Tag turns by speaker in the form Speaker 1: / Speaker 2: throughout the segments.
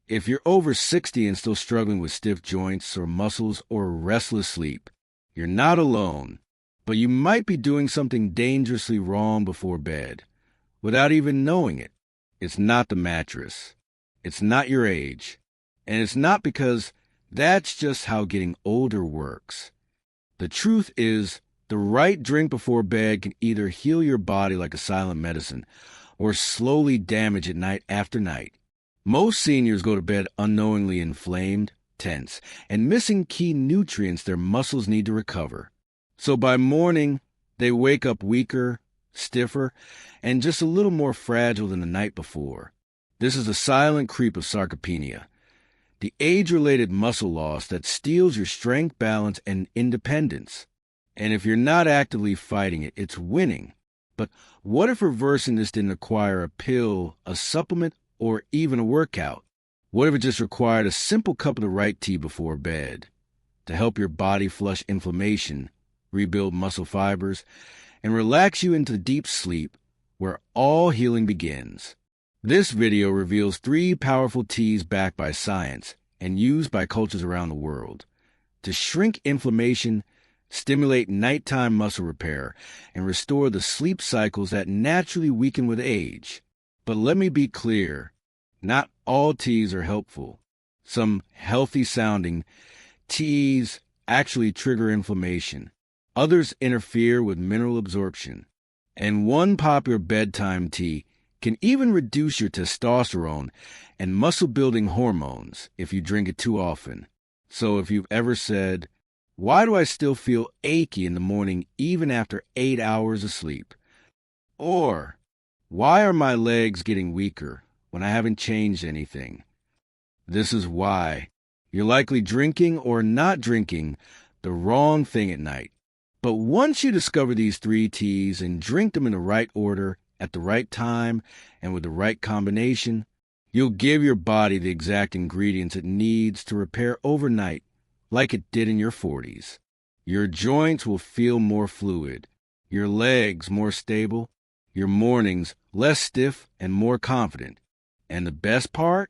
Speaker 1: If you're over 60 and still struggling with stiff joints or muscles or restless sleep, you're not alone, but you might be doing something dangerously wrong before bed without even knowing it. It's not the mattress. It's not your age. And it's not because that's just how getting older works. The truth is, the right drink before bed can either heal your body like a silent medicine or slowly damage it night after night. Most seniors go to bed unknowingly inflamed, tense, and missing key nutrients their muscles need to recover. So by morning, they wake up weaker, stiffer, and just a little more fragile than the night before. This is a silent creep of sarcopenia, the age-related muscle loss that steals your strength, balance, and independence. And if you're not actively fighting it, it's winning. But what if reversing this didn't require a pill, a supplement, or even a workout? What if it just required a simple cup of the right tea before bed to help your body flush inflammation, rebuild muscle fibers, and relax you into deep sleep where all healing begins? This video reveals 3 powerful teas backed by science and used by cultures around the world to shrink inflammation, stimulate nighttime muscle repair, and restore the sleep cycles that naturally weaken with age. But let me be clear, not all teas are helpful. Some healthy-sounding teas actually trigger inflammation. Others interfere with mineral absorption. And one popular bedtime tea can even reduce your testosterone and muscle-building hormones if you drink it too often. So if you've ever said, "Why do I still feel achy in the morning even after 8 hours of sleep?" Or, "Why are my legs getting weaker when I haven't changed anything?" This is why. You're likely drinking or not drinking the wrong thing at night. But once you discover these 3 teas and drink them in the right order, at the right time, and with the right combination, you'll give your body the exact ingredients it needs to repair overnight, like it did in your 40s. Your joints will feel more fluid, your legs more stable, your mornings less stiff and more confident. And the best part?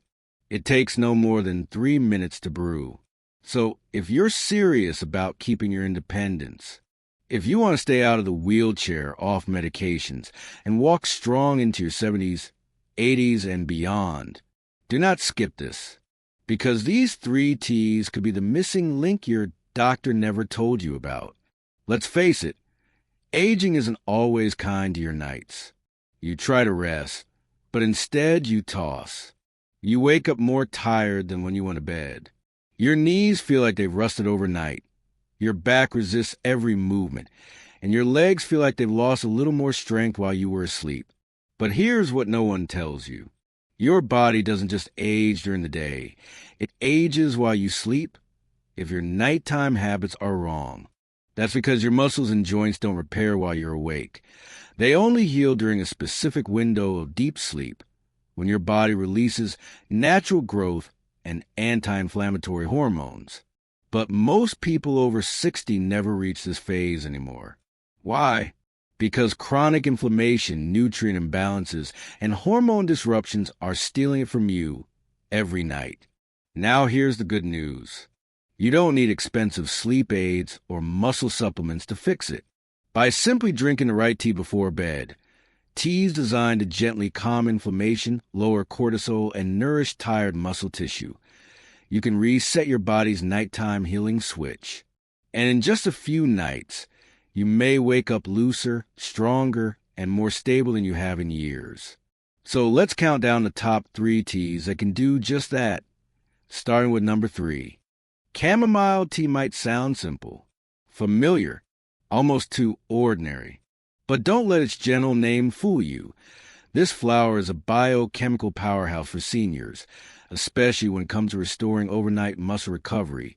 Speaker 1: It takes no more than 3 minutes to brew. So if you're serious about keeping your independence, if you want to stay out of the wheelchair off medications and walk strong into your 70s, 80s, and beyond, do not skip this. Because these 3 teas could be the missing link your doctor never told you about. Let's face it, aging isn't always kind to your nights. You try to rest, but instead you toss. You wake up more tired than when you went to bed. Your knees feel like they've rusted overnight. Your back resists every movement, and your legs feel like they've lost a little more strength while you were asleep. But here's what no one tells you. Your body doesn't just age during the day. It ages while you sleep if your nighttime habits are wrong. That's because your muscles and joints don't repair while you're awake. They only heal during a specific window of deep sleep, when your body releases natural growth and anti-inflammatory hormones. But most people over 60 never reach this phase anymore. Why? Because chronic inflammation, nutrient imbalances, and hormone disruptions are stealing it from you every night. Now here's the good news. You don't need expensive sleep aids or muscle supplements to fix it. By simply drinking the right tea before bed, teas designed to gently calm inflammation, lower cortisol, and nourish tired muscle tissue, you can reset your body's nighttime healing switch. And in just a few nights, you may wake up looser, stronger, and more stable than you have in years. So let's count down the top 3 teas that can do just that. Starting with number 3. Chamomile tea might sound simple, familiar, almost too ordinary. But don't let its gentle name fool you. This flower is a biochemical powerhouse for seniors, especially when it comes to restoring overnight muscle recovery,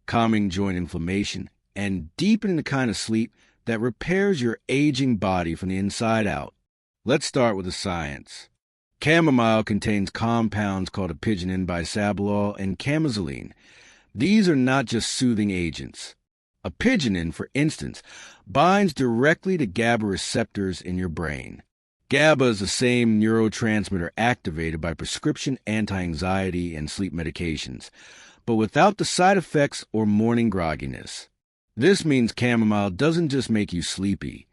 Speaker 1: calming joint inflammation, and deepening the kind of sleep that repairs your aging body from the inside out. Let's start with the science. Chamomile contains compounds called apigenin, bisabolol, and camozoline. These are not just soothing agents. Apigenin, for instance, binds directly to GABA receptors in your brain. GABA is the same neurotransmitter activated by prescription anti-anxiety and sleep medications, but without the side effects or morning grogginess. This means chamomile doesn't just make you sleepy.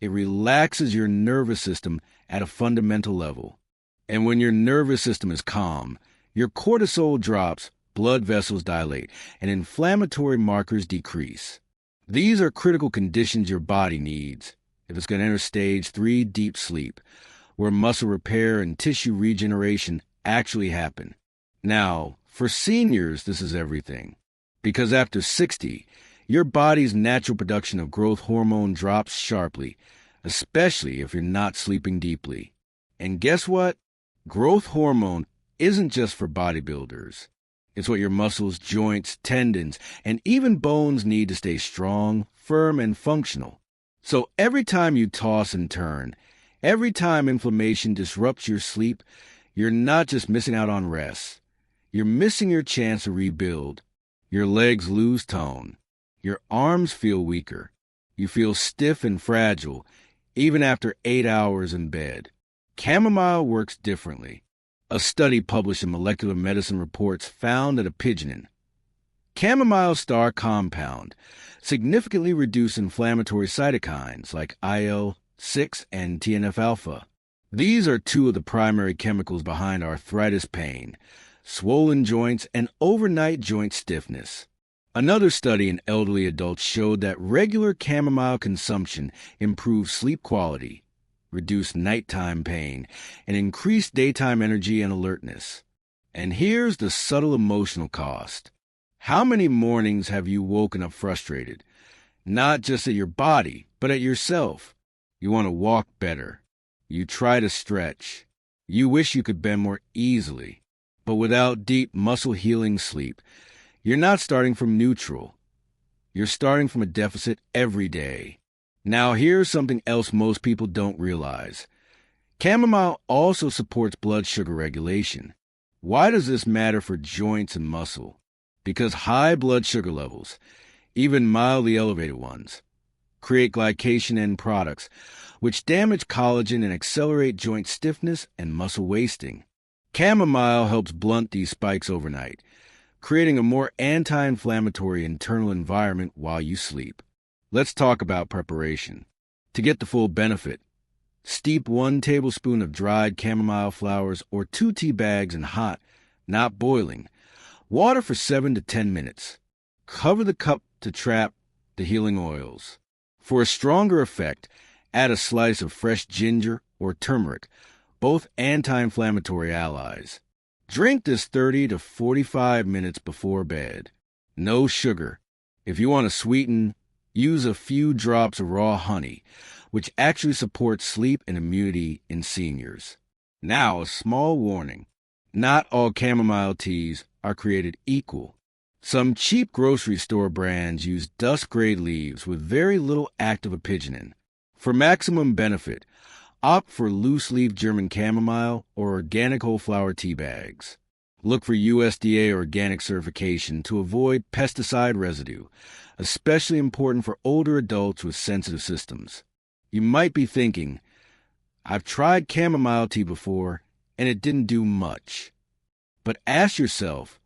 Speaker 1: It relaxes your nervous system at a fundamental level. And when your nervous system is calm, your cortisol drops, blood vessels dilate, and inflammatory markers decrease. These are critical conditions your body needs if it's going to enter stage 3 deep sleep, where muscle repair and tissue regeneration actually happen. Now, for seniors, this is everything. Because after 60, your body's natural production of growth hormone drops sharply, especially if you're not sleeping deeply. And guess what? Growth hormone isn't just for bodybuilders. It's what your muscles, joints, tendons, and even bones need to stay strong, firm, and functional. So every time you toss and turn, every time inflammation disrupts your sleep, you're not just missing out on rest. You're missing your chance to rebuild. Your legs lose tone. Your arms feel weaker. You feel stiff and fragile, even after 8 hours in bed. Chamomile works differently. A study published in Molecular Medicine Reports found that apigenin, chamomile star compound, significantly reduced inflammatory cytokines like IL-6 and TNF-alpha. These are two of the primary chemicals behind arthritis pain, swollen joints, and overnight joint stiffness. Another study in elderly adults showed that regular chamomile consumption improves sleep quality, reduced nighttime pain, and increased daytime energy and alertness. And here's the subtle emotional cost. How many mornings have you woken up frustrated? Not just at your body, but at yourself. You want to walk better. You try to stretch. You wish you could bend more easily. But without deep muscle-healing sleep, you're not starting from neutral. You're starting from a deficit every day. Now here's something else most people don't realize. Chamomile also supports blood sugar regulation. Why does this matter for joints and muscle? Because high blood sugar levels, even mildly elevated ones, create glycation end products, which damage collagen and accelerate joint stiffness and muscle wasting. Chamomile helps blunt these spikes overnight, creating a more anti-inflammatory internal environment while you sleep. Let's talk about preparation. To get the full benefit, steep 1 tablespoon of dried chamomile flowers or 2 tea bags in hot, not boiling, water for 7 to 10 minutes. Cover the cup to trap the healing oils. For a stronger effect, add a slice of fresh ginger or turmeric, both anti-inflammatory allies. Drink this 30 to 45 minutes before bed. No sugar. If you want to sweeten, use a few drops of raw honey, which actually supports sleep and immunity in seniors. Now, a small warning. Not all chamomile teas are created equal. Some cheap grocery store brands use dust-grade leaves with very little active apigenin. For maximum benefit, opt for loose-leaf German chamomile or organic whole-flower tea bags. Look for USDA organic certification to avoid pesticide residue, especially important for older adults with sensitive systems. You might be thinking, I've tried chamomile tea before and it didn't do much. But ask yourself,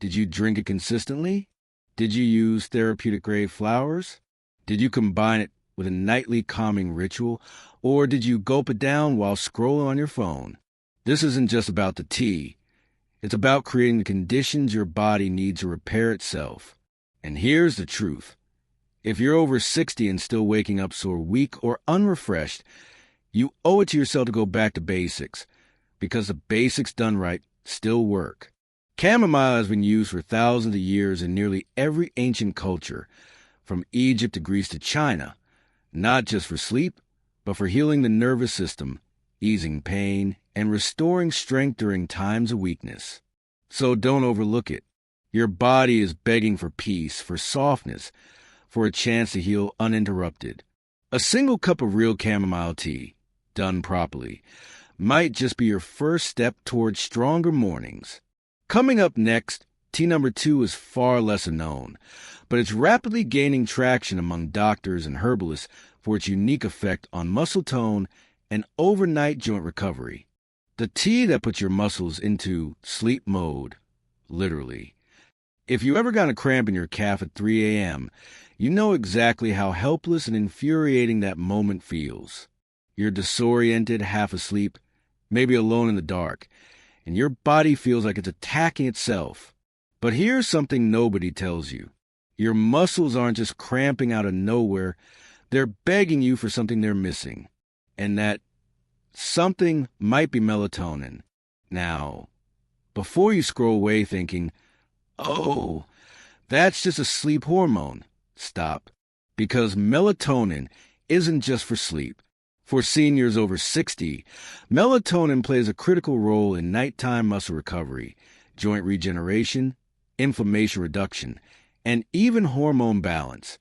Speaker 1: did you drink it consistently? Did you use therapeutic-grade flowers? Did you combine it with a nightly calming ritual? Or did you gulp it down while scrolling on your phone? This isn't just about the tea. It's about creating the conditions your body needs to repair itself. And here's the truth. If you're over 60 and still waking up sore, weak, or unrefreshed, you owe it to yourself to go back to basics, because the basics done right still work. Chamomile has been used for thousands of years in nearly every ancient culture, from Egypt to Greece to China, not just for sleep, but for healing the nervous system, easing pain, and restoring strength during times of weakness. So don't overlook it. Your body is begging for peace, for softness, for a chance to heal uninterrupted. A single cup of real chamomile tea, done properly, might just be your first step towards stronger mornings. Coming up next, tea number 2 is far lesser known, but it's rapidly gaining traction among doctors and herbalists for its unique effect on muscle tone and overnight joint recovery. The tea that puts your muscles into sleep mode, literally. If you ever got a cramp in your calf at 3 a.m., you know exactly how helpless and infuriating that moment feels. You're disoriented, half asleep, maybe alone in the dark, and your body feels like it's attacking itself. But here's something nobody tells you. Your muscles aren't just cramping out of nowhere, they're begging you for something they're missing. And that something might be melatonin. Now, before you scroll away thinking, oh, that's just a sleep hormone, stop. Because melatonin isn't just for sleep. For seniors over 60, melatonin plays a critical role in nighttime muscle recovery, joint regeneration, inflammation reduction, and even hormone balance,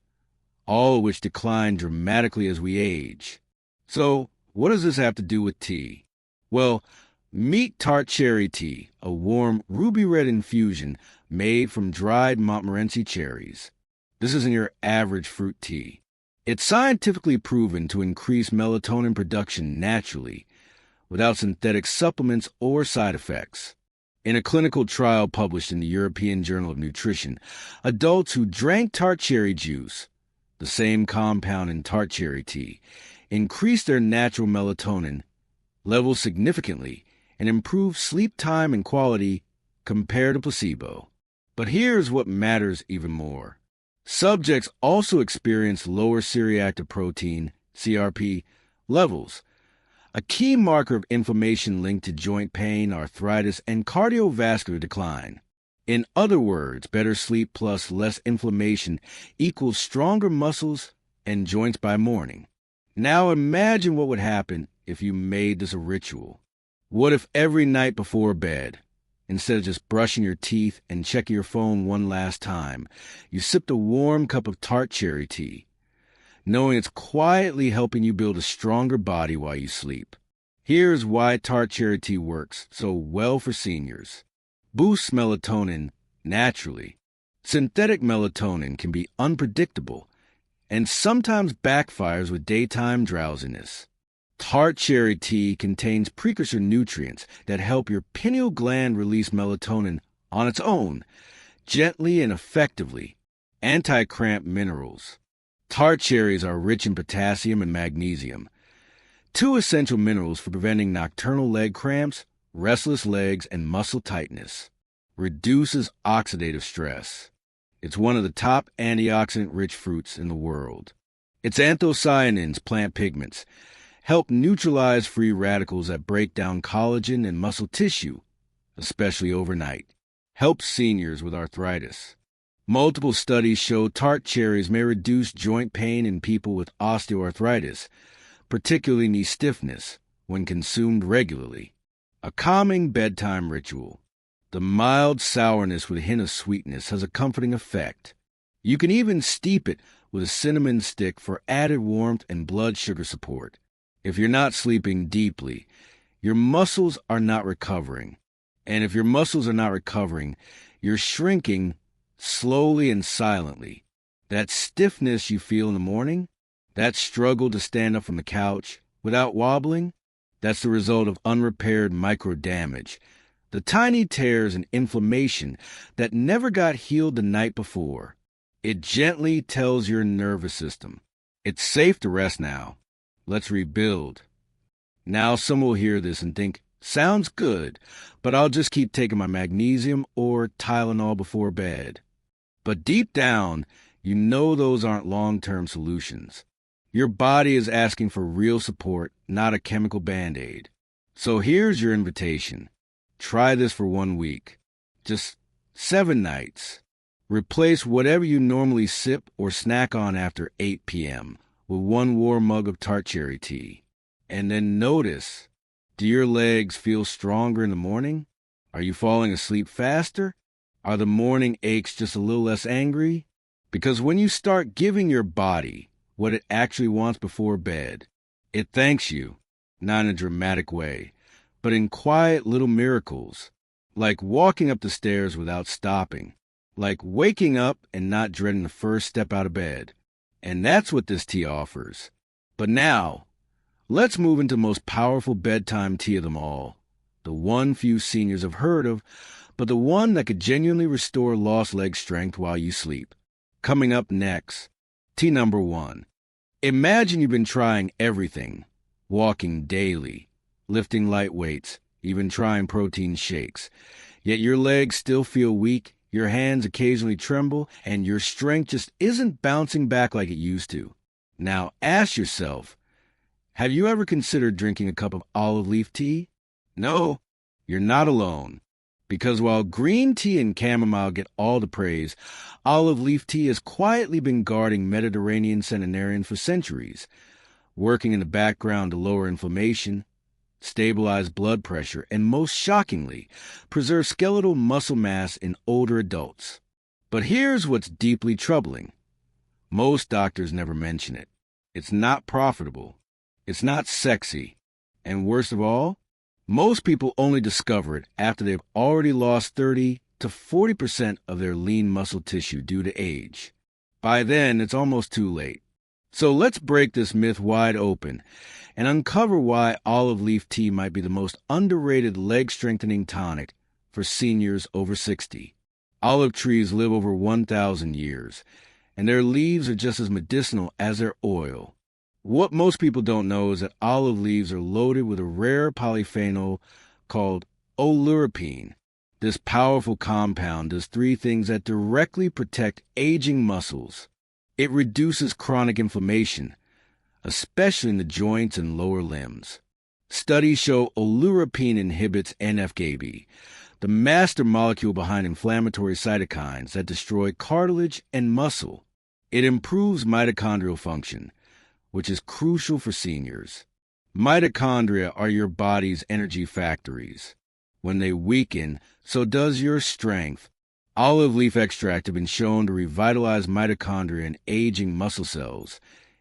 Speaker 1: all of which decline dramatically as we age. So, what does this have to do with tea? Well, meet tart cherry tea, a warm ruby red infusion made from dried Montmorency cherries. This isn't your average fruit tea. It's scientifically proven to increase melatonin production naturally, without synthetic supplements or side effects. In a clinical trial published in the European Journal of Nutrition, adults who drank tart cherry juice, the same compound in tart cherry tea, increased their natural melatonin levels significantly and improved sleep time and quality compared to placebo. But here's what matters even more. Subjects also experienced lower C-reactive protein, CRP, levels, a key marker of inflammation linked to joint pain, arthritis, and cardiovascular decline. In other words, better sleep plus less inflammation equals stronger muscles and joints by morning. Now imagine what would happen if you made this a ritual. What if every night before bed, instead of just brushing your teeth and checking your phone one last time, you sipped a warm cup of tart cherry tea, knowing it's quietly helping you build a stronger body while you sleep? Here's why tart cherry tea works so well for seniors. Boosts melatonin naturally. Synthetic melatonin can be unpredictable and sometimes backfires with daytime drowsiness. Tart cherry tea contains precursor nutrients that help your pineal gland release melatonin on its own, gently and effectively. Anti-cramp minerals. Tart cherries are rich in potassium and magnesium, two essential minerals for preventing nocturnal leg cramps, restless legs, and muscle tightness. Reduces oxidative stress. It's one of the top antioxidant-rich fruits in the world. Its anthocyanins, plant pigments, help neutralize free radicals that break down collagen and muscle tissue, especially overnight. Helps seniors with arthritis. Multiple studies show tart cherries may reduce joint pain in people with osteoarthritis, particularly knee stiffness, when consumed regularly. A calming bedtime ritual. The mild sourness with a hint of sweetness has a comforting effect. You can even steep it with a cinnamon stick for added warmth and blood sugar support. If you're not sleeping deeply, your muscles are not recovering. And if your muscles are not recovering, you're shrinking slowly and silently. That stiffness you feel in the morning, that struggle to stand up from the couch without wobbling, that's the result of unrepaired microdamage, the tiny tears and inflammation that never got healed the night before. It gently tells your nervous system, it's safe to rest now. Let's rebuild. Now some will hear this and think, sounds good, but I'll just keep taking my magnesium or Tylenol before bed. But deep down, you know those aren't long-term solutions. Your body is asking for real support, not a chemical Band-Aid. So here's your invitation. Try this for 1 week. Just 7 nights. Replace whatever you normally sip or snack on after 8 p.m. with 1 warm mug of tart cherry tea. And then notice, do your legs feel stronger in the morning? Are you falling asleep faster? Are the morning aches just a little less angry? Because when you start giving your body what it actually wants before bed, it thanks you, not in a dramatic way, but in quiet little miracles, like walking up the stairs without stopping, like waking up and not dreading the first step out of bed. And that's what this tea offers. But now, Let's move into the most powerful bedtime tea of them all, the one few seniors have heard of, but the one that could genuinely restore lost leg strength while you sleep. Coming up next, tea number 1. Imagine you've been trying everything, walking daily, lifting light weights, even trying protein shakes, yet your legs still feel weak, your hands occasionally tremble, and your strength just isn't bouncing back like it used to. Now ask yourself, have you ever considered drinking a cup of olive leaf tea? No, you're not alone. Because while green tea and chamomile get all the praise, olive leaf tea has quietly been guarding Mediterranean centenarians for centuries, working in the background to lower inflammation, stabilize blood pressure, and most shockingly, preserve skeletal muscle mass in older adults. But here's what's deeply troubling. Most doctors never mention it. It's not profitable. It's not sexy. And worst of all, most people only discover it after they've already lost 30 to 40% of their lean muscle tissue due to age. By then, it's almost too late. So let's break this myth wide open and uncover why olive leaf tea might be the most underrated leg-strengthening tonic for seniors over 60. Olive trees live over 1,000 years, and their leaves are just as medicinal as their oil. What most people don't know is that olive leaves are loaded with a rare polyphenol called oleuropein. This powerful compound does 3 things that directly protect aging muscles. It reduces chronic inflammation, especially in the joints and lower limbs. Studies show oleuropein inhibits NF-κB, the master molecule behind inflammatory cytokines that destroy cartilage and muscle. It improves mitochondrial function, which is crucial for seniors. Mitochondria are your body's energy factories. When they weaken, so does your strength. Olive leaf extract has been shown to revitalize mitochondria in aging muscle cells,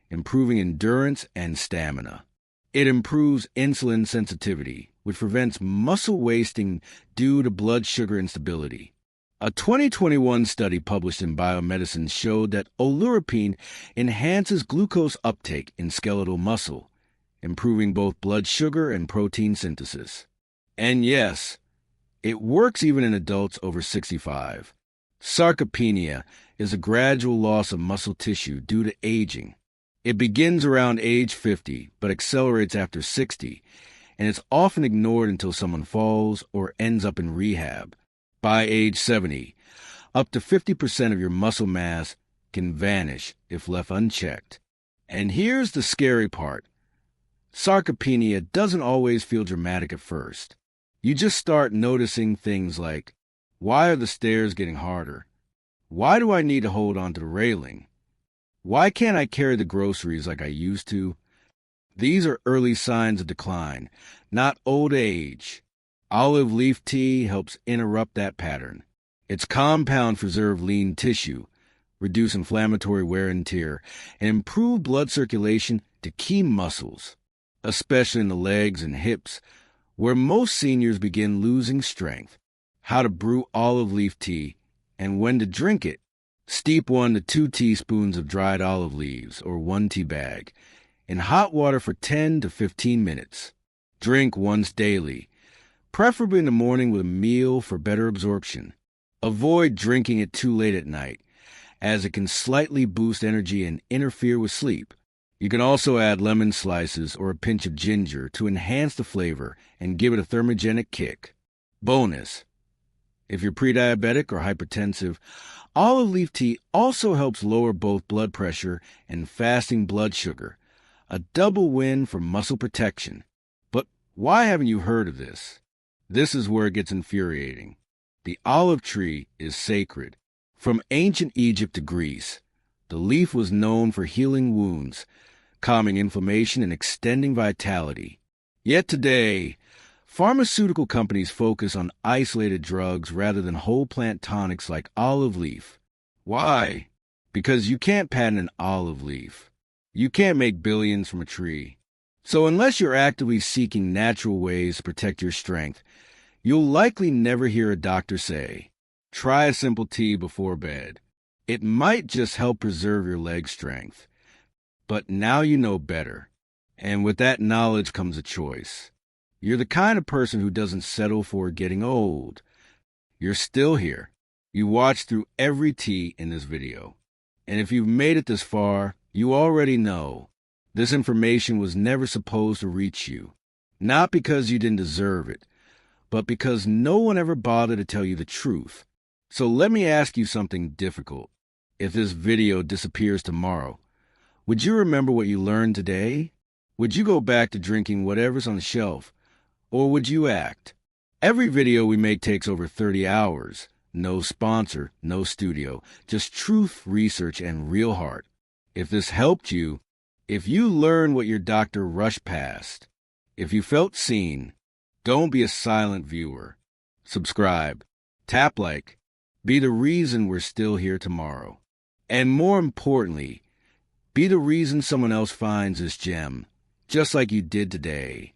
Speaker 1: improving endurance and stamina. It improves insulin sensitivity, which prevents muscle wasting due to blood sugar instability. A 2021 study published in Biomedicine showed that oleuropein enhances glucose uptake in skeletal muscle, improving both blood sugar and protein synthesis. And yes, it works even in adults over 65. Sarcopenia is a gradual loss of muscle tissue due to aging. It begins around age 50, but accelerates after 60, and it's often ignored until someone falls or ends up in rehab. By age 70, up to 50% of your muscle mass can vanish if left unchecked. And here's the scary part. Sarcopenia doesn't always feel dramatic at first. You just start noticing things like, why are the stairs getting harder? Why do I need to hold onto the railing? Why can't I carry the groceries like I used to? These are early signs of decline, not old age. Olive leaf tea helps interrupt that pattern. Its compounds preserve lean tissue, reduce inflammatory wear and tear, and improve blood circulation to key muscles, especially in the legs and hips, where most seniors begin losing strength. How to brew olive leaf tea and when to drink it. Steep 1 to 2 teaspoons of dried olive leaves, or 1 tea bag, in hot water for 10 to 15 minutes. Drink once daily, preferably in the morning with a meal for better absorption. Avoid drinking it too late at night, as it can slightly boost energy and interfere with sleep. You can also add lemon slices or a pinch of ginger to enhance the flavor and give it a thermogenic kick. Bonus: if you're pre-diabetic or hypertensive, olive leaf tea also helps lower both blood pressure and fasting blood sugar, a double win for muscle protection. But why haven't you heard of this? This is where it gets infuriating. The olive tree is sacred. From ancient Egypt to Greece, the leaf was known for healing wounds, calming inflammation, and extending vitality. Yet today, pharmaceutical companies focus on isolated drugs rather than whole plant tonics like olive leaf. Why? Because you can't patent an olive leaf. You can't make billions from a tree. So unless you're actively seeking natural ways to protect your strength, you'll likely never hear a doctor say, try a simple tea before bed. It might just help preserve your leg strength. But now you know better. And with that knowledge comes a choice. You're the kind of person who doesn't settle for getting old. You're still here. You watched through every T in this video. And if you've made it this far, you already know this information was never supposed to reach you. Not because you didn't deserve it, but because no one ever bothered to tell you the truth. So let me ask you something difficult. If this video disappears tomorrow, would you remember what you learned today? Would you go back to drinking whatever's on the shelf? Or would you act? Every video we make takes over 30 hours. No sponsor, no studio, just truth, research, and real heart. If this helped you, if you learned what your doctor rushed past, if you felt seen, don't be a silent viewer. Subscribe, tap like, be the reason we're still here tomorrow. And more importantly, be the reason someone else finds this gem, just like you did today.